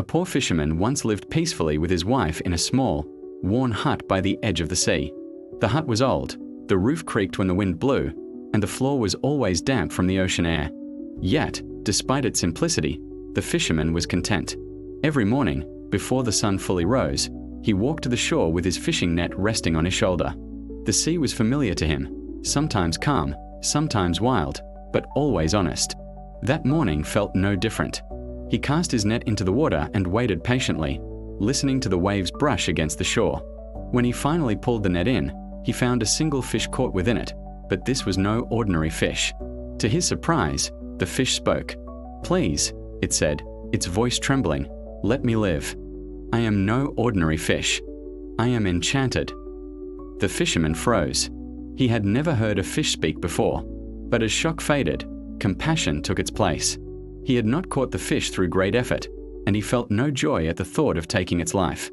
poor fisherman once lived peacefully with his wife in a small, worn hut by the edge of the sea. The hut was old, the roof creaked when the wind blew, and the floor was always damp from the ocean air. Yet, despite its simplicity, the fisherman was content. Every morning, before the sun fully rose, he walked to the shore with his fishing net resting on his shoulder. The sea was familiar to him, sometimes calm, sometimes wild, but always honest. That morning felt no different. He cast his net into the water and waited patiently, listening to the waves brush against the shore. When he finally pulled the net in, he found a single fish caught within it, but this was no ordinary fish. To his surprise, the fish spoke. "Please," it said, its voice trembling, "let me live. I am no ordinary fish. I am enchanted." The fisherman froze. He had never heard a fish speak before, but as shock faded, compassion took its place. He had not caught the fish through great effort, and he felt no joy at the thought of taking its life.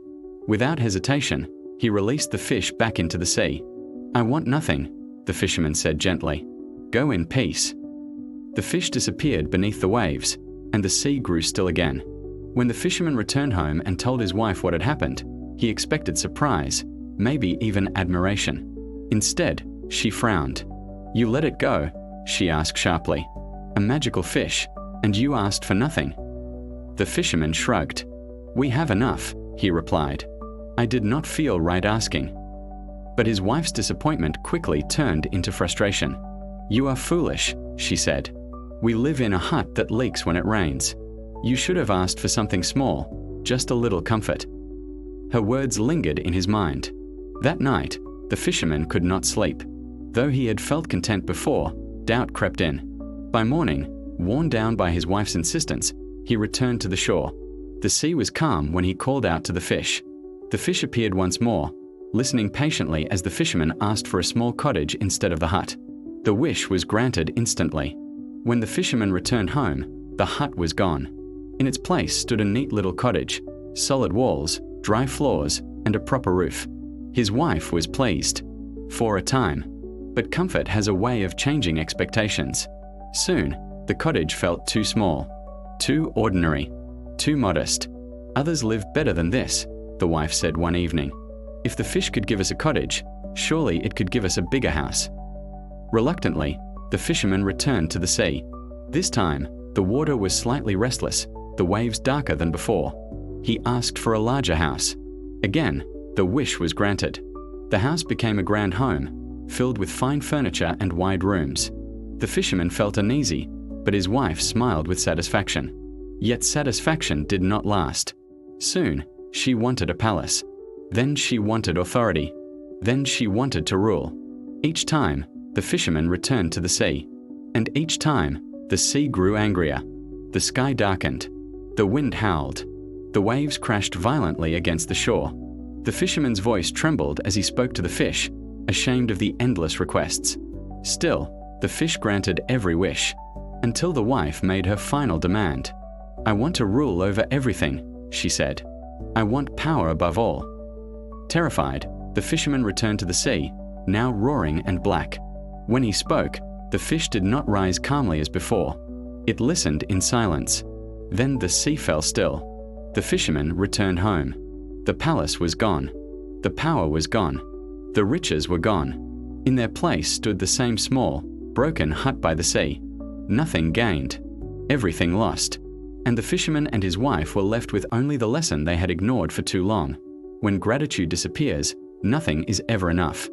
Without hesitation, he released the fish back into the sea. "I want nothing," the fisherman said gently. "Go in peace." The fish disappeared beneath the waves, and the sea grew still again. When the fisherman returned home and told his wife what had happened, he expected surprise, maybe even admiration. Instead, she frowned. "You let it go?" she asked sharply. "A magical fish, and you asked for nothing." The fisherman shrugged. "We have enough," he replied. "I did not feel right asking." But his wife's disappointment quickly turned into frustration. "You are foolish," she said. "We live in a hut that leaks when it rains. You should have asked for something small, just a little comfort." Her words lingered in his mind. That night, the fisherman could not sleep. Though he had felt content before, doubt crept in. By morning, worn down by his wife's insistence, he returned to the shore. The sea was calm when he called out to the fish. The fish appeared once more, listening patiently as the fisherman asked for a small cottage instead of the hut. The wish was granted instantly. When the fisherman returned home, the hut was gone. In its place stood a neat little cottage, solid walls, dry floors, and a proper roof. His wife was pleased. For a time. But comfort has a way of changing expectations. Soon, the cottage felt too small, too ordinary, too modest. "Others live better than this," the wife said one evening. "If the fish could give us a cottage, surely it could give us a bigger house." Reluctantly, the fisherman returned to the sea. This time, the water was slightly restless, the waves darker than before. He asked for a larger house. Again, the wish was granted. The house became a grand home, filled with fine furniture and wide rooms. The fisherman felt uneasy, but his wife smiled with satisfaction. Yet satisfaction did not last. Soon, she wanted a palace. Then she wanted authority. Then she wanted to rule. Each time, the fisherman returned to the sea. And each time, the sea grew angrier. The sky darkened. The wind howled. The waves crashed violently against the shore. The fisherman's voice trembled as he spoke to the fish, ashamed of the endless requests. Still, the fish granted every wish, until the wife made her final demand. "I want to rule over everything," she said. "I want power above all." Terrified, the fisherman returned to the sea, now roaring and black. When he spoke, the fish did not rise calmly as before. It listened in silence. Then the sea fell still. The fisherman returned home. The palace was gone. The power was gone. The riches were gone. In their place stood the same small, broken hut by the sea. Nothing gained. Everything lost. And the fisherman and his wife were left with only the lesson they had ignored for too long. When gratitude disappears, nothing is ever enough.